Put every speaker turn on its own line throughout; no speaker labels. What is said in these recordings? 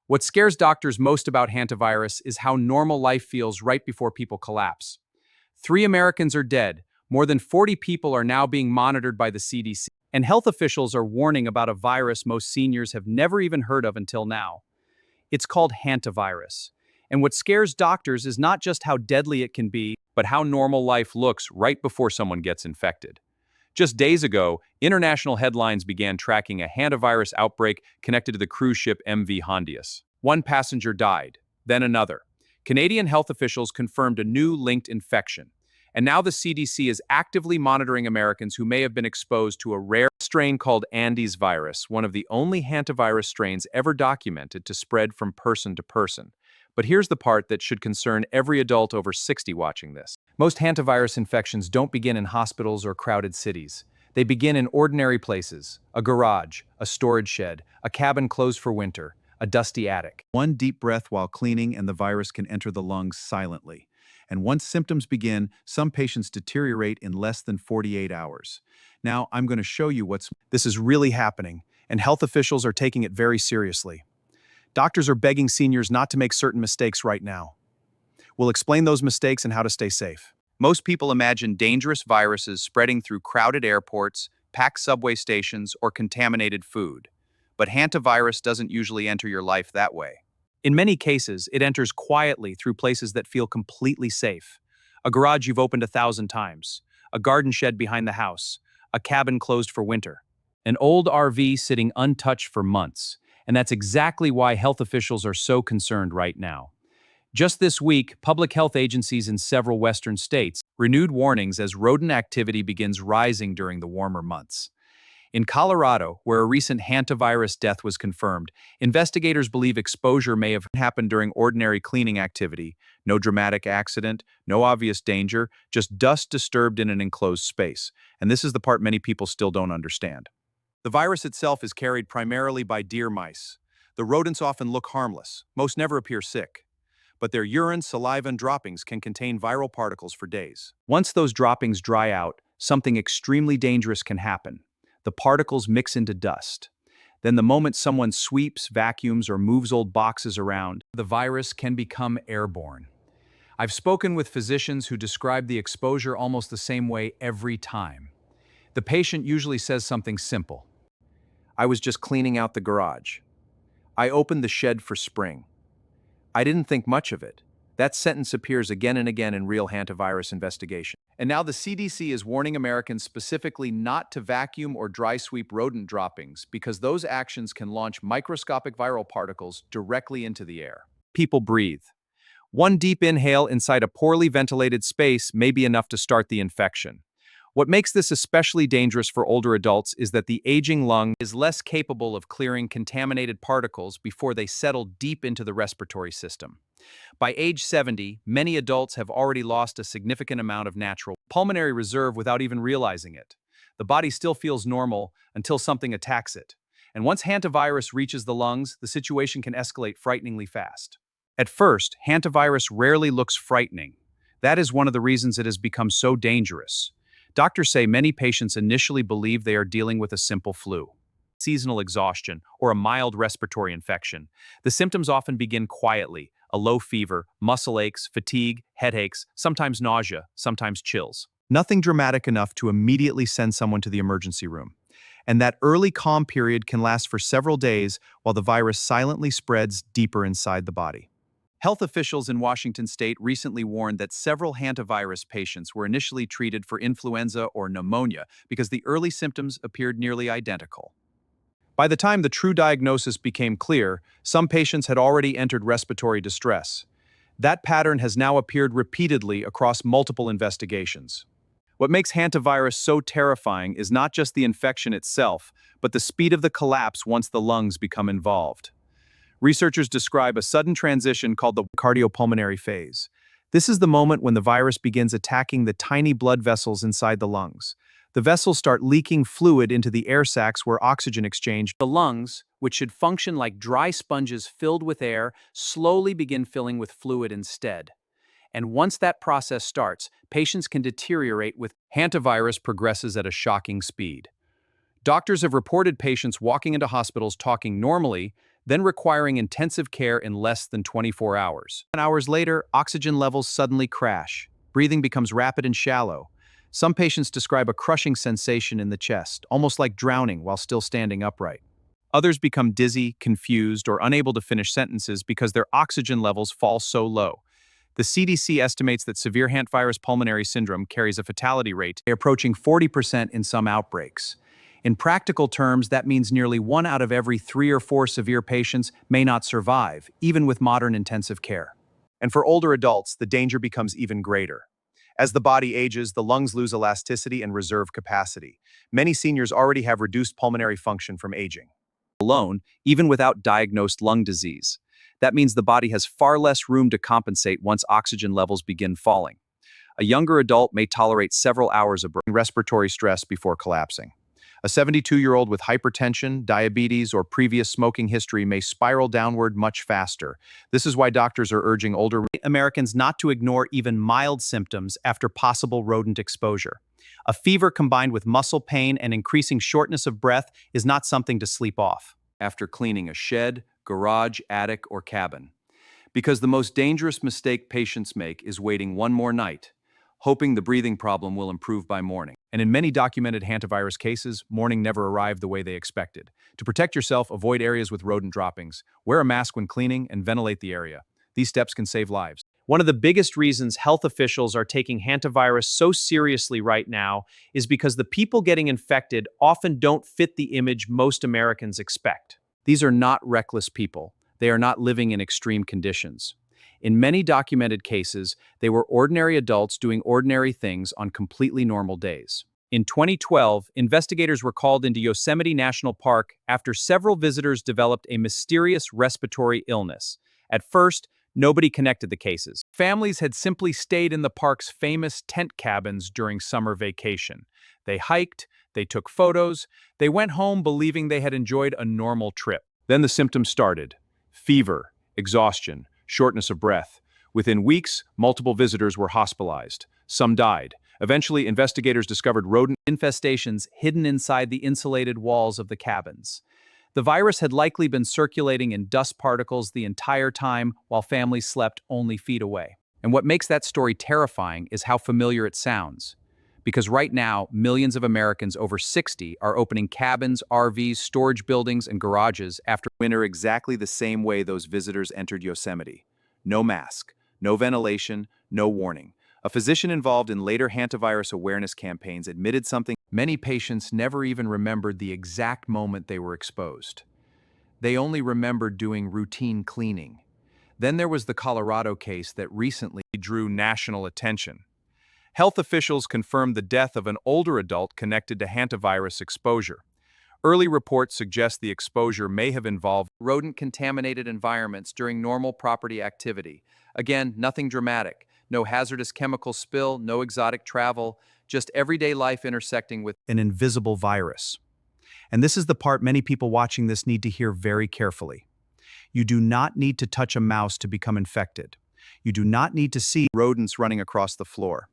What scares doctors most about hantavirus is how normal life feels right before people collapse. 3 Americans are dead, more than 40 people are now being monitored by the CDC, and health officials are warning about a virus most seniors have never even heard of until now. It's called hantavirus. And what scares doctors is not just how deadly it can be, but how normal life looks right before someone gets infected. Just days ago, international headlines began tracking a hantavirus outbreak connected to the cruise ship MV Hondius. One passenger died, then another. Canadian health officials confirmed a new linked infection. And now the CDC is actively monitoring Americans who may have been exposed to a rare strain called Andes virus, one of the only hantavirus strains ever documented to spread from person to person. But here's the part that should concern every adult over 60 watching this. Most hantavirus infections don't begin in hospitals or crowded cities. They begin in ordinary places: a garage, a storage shed, a cabin closed for winter, a dusty attic.
One deep breath while cleaning and the virus can enter the lungs silently. And once symptoms begin, some patients deteriorate in less than 48 hours. Now, I'm going to show you what's...
This is really happening, and health officials are taking it very seriously. Doctors are begging seniors not to make certain mistakes right now. We'll explain those mistakes and how to stay safe. Most people imagine dangerous viruses spreading through crowded airports, packed subway stations, or contaminated food. But hantavirus doesn't usually enter your life that way. In many cases, it enters quietly through places that feel completely safe. A garage you've opened 1,000 times, a garden shed behind the house, a cabin closed for winter, an old RV sitting untouched for months. And that's exactly why health officials are so concerned right now. Just this week, public health agencies in several Western states renewed warnings as rodent activity begins rising during the warmer months. In Colorado, where a recent hantavirus death was confirmed, investigators believe exposure may have happened during ordinary cleaning activity. No dramatic accident, no obvious danger, just dust disturbed in an enclosed space. And this is the part many people still don't understand. The virus itself is carried primarily by deer mice. The rodents often look harmless, most never appear sick. But their urine, saliva, and droppings can contain viral particles for days. Once those droppings dry out, something extremely dangerous can happen. The particles mix into dust. Then the moment someone sweeps, vacuums, or moves old boxes around, the virus can become airborne. I've spoken with physicians who describe the exposure almost the same way every time. The patient usually says something simple. I was just cleaning out the garage. I opened the shed for spring. I didn't think much of it. That sentence appears again and again in real hantavirus investigation. And now the CDC is warning Americans specifically not to vacuum or dry sweep rodent droppings because those actions can launch microscopic viral particles directly into the air. People breathe. One deep inhale inside a poorly ventilated space may be enough to start the infection. What makes this especially dangerous for older adults is that the aging lung is less capable of clearing contaminated particles before they settle deep into the respiratory system. By age 70, many adults have already lost a significant amount of natural pulmonary reserve without even realizing it. The body still feels normal until something attacks it. And once hantavirus reaches the lungs, the situation can escalate frighteningly fast. At first, hantavirus rarely looks frightening. That is one of the reasons it has become so dangerous. Doctors say many patients initially believe they are dealing with a simple flu, seasonal exhaustion, or a mild respiratory infection. The symptoms often begin quietly: a low fever, muscle aches, fatigue, headaches, sometimes nausea, sometimes chills. Nothing dramatic enough to immediately send someone to the emergency room. And that early calm period can last for several days while the virus silently spreads deeper inside the body. Health officials in Washington state recently warned that several hantavirus patients were initially treated for influenza or pneumonia because the early symptoms appeared nearly identical. By the time the true diagnosis became clear, some patients had already entered respiratory distress. That pattern has now appeared repeatedly across multiple investigations. What makes hantavirus so terrifying is not just the infection itself, but the speed of the collapse once the lungs become involved. Researchers describe a sudden transition called the cardiopulmonary phase. This is the moment when the virus begins attacking the tiny blood vessels inside the lungs. The vessels start leaking fluid into the air sacs where oxygen exchanged. The lungs, which should function like dry sponges filled with air, slowly begin filling with fluid instead. And once that process starts, patients can deteriorate with hantavirus progresses at a shocking speed. Doctors have reported patients walking into hospitals talking normally, then requiring intensive care in less than 24 hours. 10 hours later, oxygen levels suddenly crash. Breathing becomes rapid and shallow. Some patients describe a crushing sensation in the chest, almost like drowning while still standing upright. Others become dizzy, confused, or unable to finish sentences because their oxygen levels fall so low. The CDC estimates that severe Hantavirus Pulmonary Syndrome carries a fatality rate approaching 40% in some outbreaks. In practical terms, that means nearly 1 out of every 3 or 4 severe patients may not survive, even with modern intensive care. And for older adults, the danger becomes even greater. As the body ages, the lungs lose elasticity and reserve capacity. Many seniors already have reduced pulmonary function from aging. Alone, even without diagnosed lung disease. That means the body has far less room to compensate once oxygen levels begin falling. A younger adult may tolerate several hours of respiratory stress before collapsing. A 72-year-old with hypertension, diabetes, or previous smoking history may spiral downward much faster. This is why doctors are urging older Americans not to ignore even mild symptoms after possible rodent exposure. A fever combined with muscle pain and increasing shortness of breath is not something to sleep off after cleaning a shed, garage, attic, or cabin. Because the most dangerous mistake patients make is waiting one more night, hoping the breathing problem will improve by morning. And in many documented hantavirus cases, morning never arrived the way they expected. To protect yourself, avoid areas with rodent droppings. Wear a mask when cleaning and ventilate the area. These steps can save lives. One of the biggest reasons health officials are taking hantavirus so seriously right now is because the people getting infected often don't fit the image most Americans expect. These are not reckless people. They are not living in extreme conditions. In many documented cases, they were ordinary adults doing ordinary things on completely normal days. In 2012, investigators were called into Yosemite National Park after several visitors developed a mysterious respiratory illness. At first, nobody connected the cases. Families had simply stayed in the park's famous tent cabins during summer vacation. They hiked, they took photos, they went home believing they had enjoyed a normal trip. Then the symptoms started: fever, exhaustion, shortness of breath. Within weeks, multiple visitors were hospitalized. Some died. Eventually, investigators discovered rodent infestations hidden inside the insulated walls of the cabins. The virus had likely been circulating in dust particles the entire time while families slept only feet away. And what makes that story terrifying is how familiar it sounds. Because right now, millions of Americans over 60 are opening cabins, RVs, storage buildings, and garages after winter exactly the same way those visitors entered Yosemite. No mask, no ventilation, no warning. A physician involved in later hantavirus awareness campaigns admitted something many patients never even remembered: the exact moment they were exposed. They only remembered doing routine cleaning. Then there was the Colorado case that recently drew national attention. Health officials confirmed the death of an older adult connected to hantavirus exposure. Early reports suggest the exposure may have involved rodent-contaminated environments during normal property activity. Again, nothing dramatic. No hazardous chemical spill, no exotic travel, just everyday life intersecting with an invisible virus. And this is the part many people watching this need to hear very carefully. You do not need to touch a mouse to become infected. You do not need to see rodents running across the floor.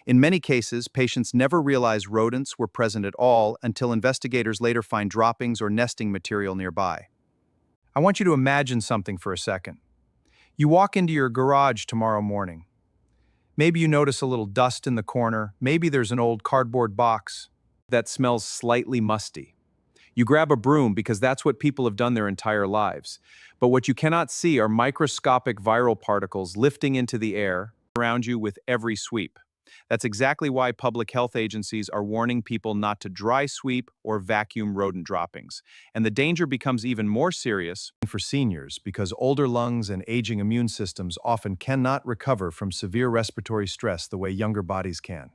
In many cases, patients never realize rodents were present at all until investigators later find droppings or nesting material nearby. I want you to imagine something for a second. You walk into your garage tomorrow morning. Maybe you notice a little dust in the corner. Maybe there's an old cardboard box that smells slightly musty. You grab a broom because that's what people have done their entire lives. But what you cannot see are microscopic viral particles lifting into the air around you with every sweep. That's exactly why public health agencies are warning people not to dry sweep or vacuum rodent droppings. And the danger becomes even more serious for seniors because older lungs and aging immune systems often cannot recover from severe respiratory stress the way younger bodies can.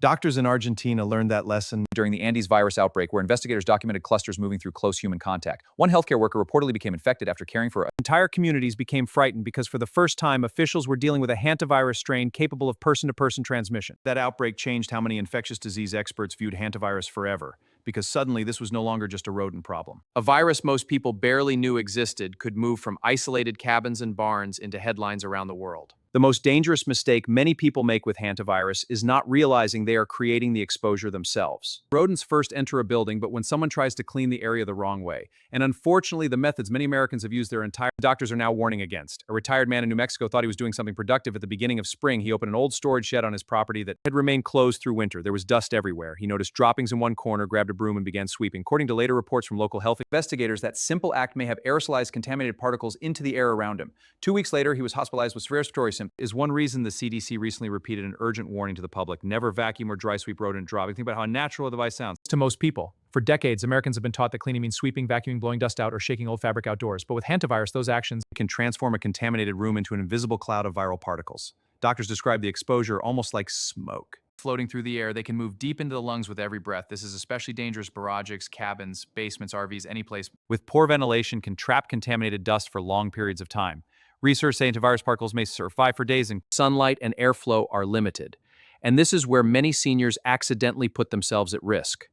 Doctors in Argentina learned that lesson during the Andes virus outbreak, where investigators documented clusters moving through close human contact. One healthcare worker reportedly became infected after caring for entire communities became frightened because for the first time, officials were dealing with a hantavirus strain capable of person-to-person transmission. That outbreak changed how many infectious disease experts viewed hantavirus forever, because suddenly this was no longer just a rodent problem. A virus most people barely knew existed could move from isolated cabins and barns into headlines around the world. The most dangerous mistake many people make with hantavirus is not realizing they are creating the exposure themselves. Rodents first enter a building, but when someone tries to clean the area the wrong way, and unfortunately the methods many Americans have used their entire doctors are now warning against. A retired man in New Mexico thought he was doing something productive at the beginning of spring. He opened an old storage shed on his property that had remained closed through winter. There was dust everywhere. He noticed droppings in one corner, grabbed a broom, and began sweeping. According to later reports from local health investigators, that simple act may have aerosolized contaminated particles into the air around him. 2 weeks later, he was hospitalized with severe respiratory symptoms. Is one reason the CDC recently repeated an urgent warning to the public: never vacuum or dry sweep rodent dropping. Think about how unnatural a device sounds to most people. For decades, Americans have been taught that cleaning means sweeping, vacuuming, blowing dust out, or shaking old fabric outdoors. But with hantavirus, those actions can transform a contaminated room into an invisible cloud of viral particles. Doctors describe the exposure almost like smoke. Floating through the air, they can move deep into the lungs with every breath. This is especially dangerous for barrages, cabins, basements, RVs, any place with poor ventilation can trap contaminated dust for long periods of time. Research say hantavirus particles may survive for days, and sunlight and airflow are limited. And this is where many seniors accidentally put themselves at risk.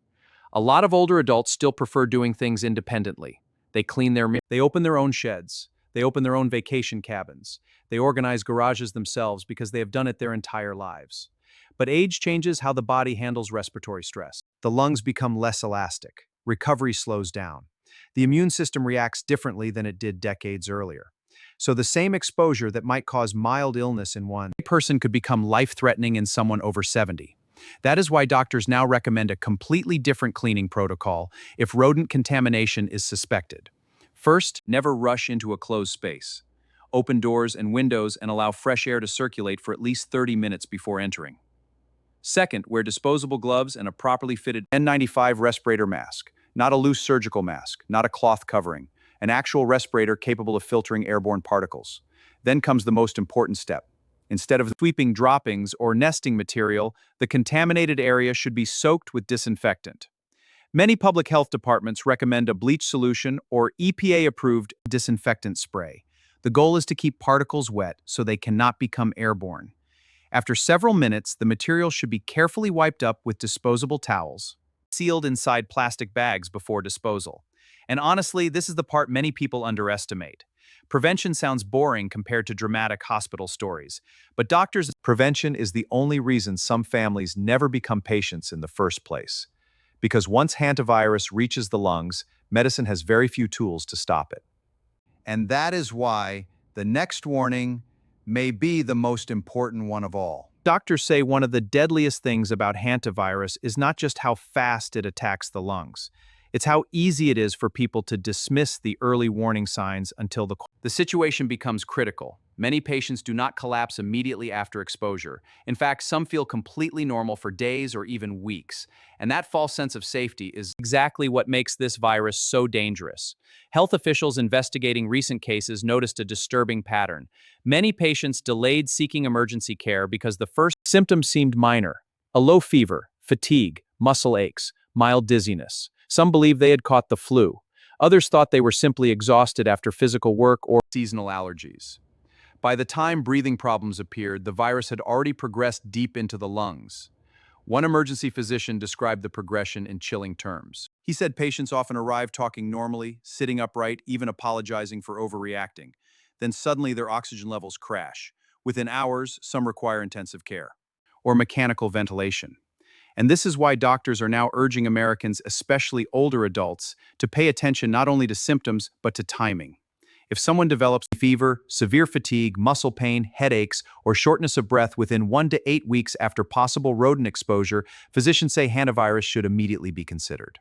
A lot of older adults still prefer doing things independently. They clean their mirrors, they open their own sheds, they open their own vacation cabins, they organize garages themselves because they have done it their entire lives. But age changes how the body handles respiratory stress. The lungs become less elastic. Recovery slows down. The immune system reacts differently than it did decades earlier. So the same exposure that might cause mild illness in one person could become life-threatening in someone over 70. That is why doctors now recommend a completely different cleaning protocol if rodent contamination is suspected. First, never rush into a closed space. Open doors and windows and allow fresh air to circulate for at least 30 minutes before entering. Second, wear disposable gloves and a properly fitted N95 respirator mask, not a loose surgical mask, not a cloth covering, an actual respirator capable of filtering airborne particles. Then comes the most important step. Instead of sweeping droppings or nesting material, the contaminated area should be soaked with disinfectant. Many public health departments recommend a bleach solution or EPA-approved disinfectant spray. The goal is to keep particles wet so they cannot become airborne. After several minutes, the material should be carefully wiped up with disposable towels, sealed inside plastic bags before disposal. And honestly, this is the part many people underestimate. Prevention sounds boring compared to dramatic hospital stories, but prevention is the only reason some families never become patients in the first place. Because once hantavirus reaches the lungs, medicine has very few tools to stop it. And that is why the next warning may be the most important one of all. Doctors say one of the deadliest things about hantavirus is not just how fast it attacks the lungs. It's how easy it is for people to dismiss the early warning signs until the situation becomes critical. Many patients do not collapse immediately after exposure. In fact, some feel completely normal for days or even weeks. And that false sense of safety is exactly what makes this virus so dangerous. Health officials investigating recent cases noticed a disturbing pattern. Many patients delayed seeking emergency care because the first symptoms seemed minor: a low fever, fatigue, muscle aches, mild dizziness. Some believed they had caught the flu. Others thought they were simply exhausted after physical work or seasonal allergies. By the time breathing problems appeared, the virus had already progressed deep into the lungs. One emergency physician described the progression in chilling terms. He said patients often arrive talking normally, sitting upright, even apologizing for overreacting. Then suddenly their oxygen levels crash. Within hours, some require intensive care or mechanical ventilation. And this is why doctors are now urging Americans, especially older adults, to pay attention not only to symptoms, but to timing. If someone develops fever, severe fatigue, muscle pain, headaches, or shortness of breath within 1 to 8 weeks after possible rodent exposure, physicians say hantavirus should immediately be considered.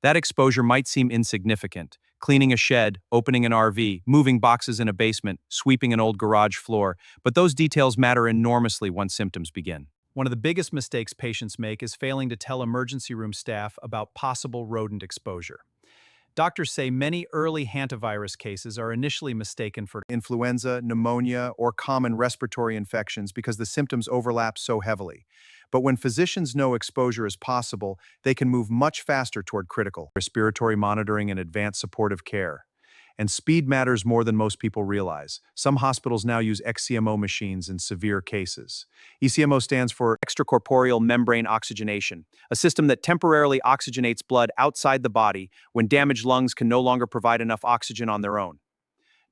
That exposure might seem insignificant: cleaning a shed, opening an RV, moving boxes in a basement, sweeping an old garage floor, but those details matter enormously once symptoms begin. One of the biggest mistakes patients make is failing to tell emergency room staff about possible rodent exposure. Doctors say many early hantavirus cases are initially mistaken for influenza, pneumonia, or common respiratory infections because the symptoms overlap so heavily. But when physicians know exposure is possible, they can move much faster toward critical respiratory monitoring and advanced supportive care. And speed matters more than most people realize. Some hospitals now use XCMO machines in severe cases. ECMO stands for extracorporeal membrane oxygenation, a system that temporarily oxygenates blood outside the body when damaged lungs can no longer provide enough oxygen on their own.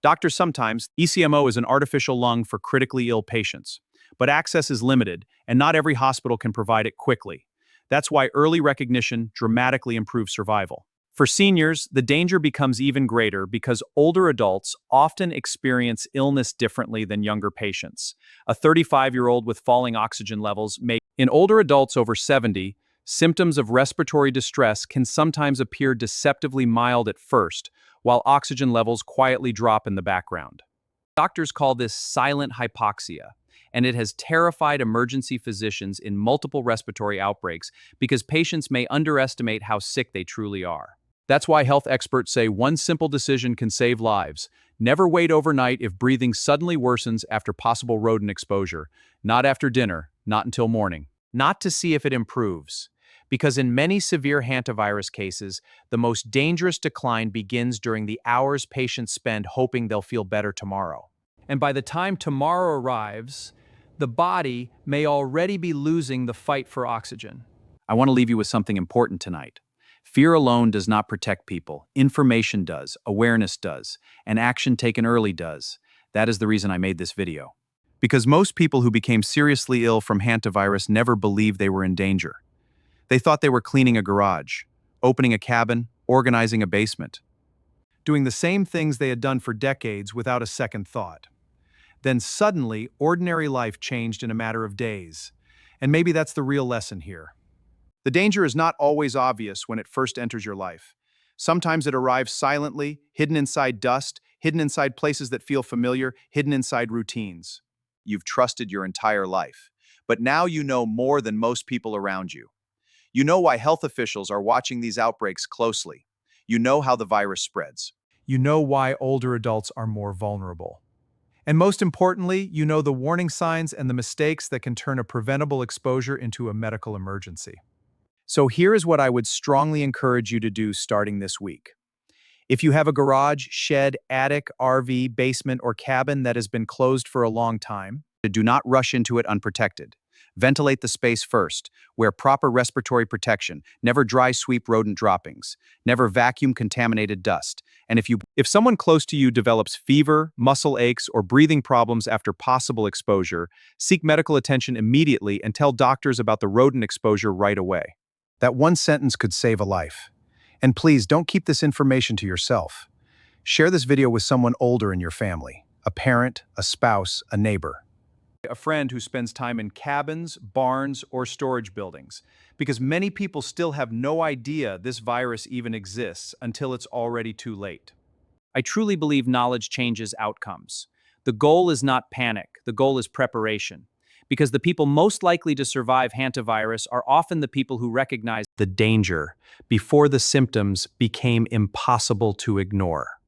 Doctors sometimes, ECMO is an artificial lung for critically ill patients, but access is limited, and not every hospital can provide it quickly. That's why early recognition dramatically improves survival. For seniors, the danger becomes even greater because older adults often experience illness differently than younger patients. A 35-year-old with falling oxygen levels may. In older adults over 70, symptoms of respiratory distress can sometimes appear deceptively mild at first, while oxygen levels quietly drop in the background. Doctors call this silent hypoxia, and it has terrified emergency physicians in multiple respiratory outbreaks because patients may underestimate how sick they truly are. That's why health experts say one simple decision can save lives. Never wait overnight if breathing suddenly worsens after possible rodent exposure. Not after dinner, not until morning. Not to see if it improves. Because in many severe hantavirus cases, the most dangerous decline begins during the hours patients spend hoping they'll feel better tomorrow. And by the time tomorrow arrives, the body may already be losing the fight for oxygen.
I want to leave you with something important tonight. Fear alone does not protect people. Information does, awareness does, and action taken early does. That is the reason I made this video. Because most people who became seriously ill from hantavirus never believed they were in danger. They thought they were cleaning a garage, opening a cabin, organizing a basement,
Doing the same things they had done for decades without a second thought. Then suddenly, ordinary life changed in a matter of days. And maybe that's the real lesson here. The danger is not always obvious when it first enters your life. Sometimes it arrives silently, hidden inside dust, hidden inside places that feel familiar, hidden inside routines. You've trusted your entire life. But now you know more than most people around you. You know why health officials are watching these outbreaks closely. You know how the virus spreads. You know why older adults are more vulnerable. And most importantly, you know the warning signs and the mistakes that can turn a preventable exposure into a medical emergency. So here is what I would strongly encourage you to do starting this week. If you have a garage, shed, attic, RV, basement, or cabin that has been closed for a long time, do not rush into it unprotected. Ventilate the space first. Wear proper respiratory protection. Never dry sweep rodent droppings. Never vacuum contaminated dust. And if someone close to you develops fever, muscle aches, or breathing problems after possible exposure, seek medical attention immediately and tell doctors about the rodent exposure right away. That one sentence could save a life. And please don't keep this information to yourself. Share this video with someone older in your family, a parent, a spouse, a neighbor. A friend who spends time in cabins, barns, or storage buildings, because many people still have no idea this virus even exists until it's already too late. I truly believe knowledge changes outcomes. The goal is not panic, the goal is preparation. Because the people most likely to survive hantavirus are often the people who recognize the danger before the symptoms became impossible to ignore.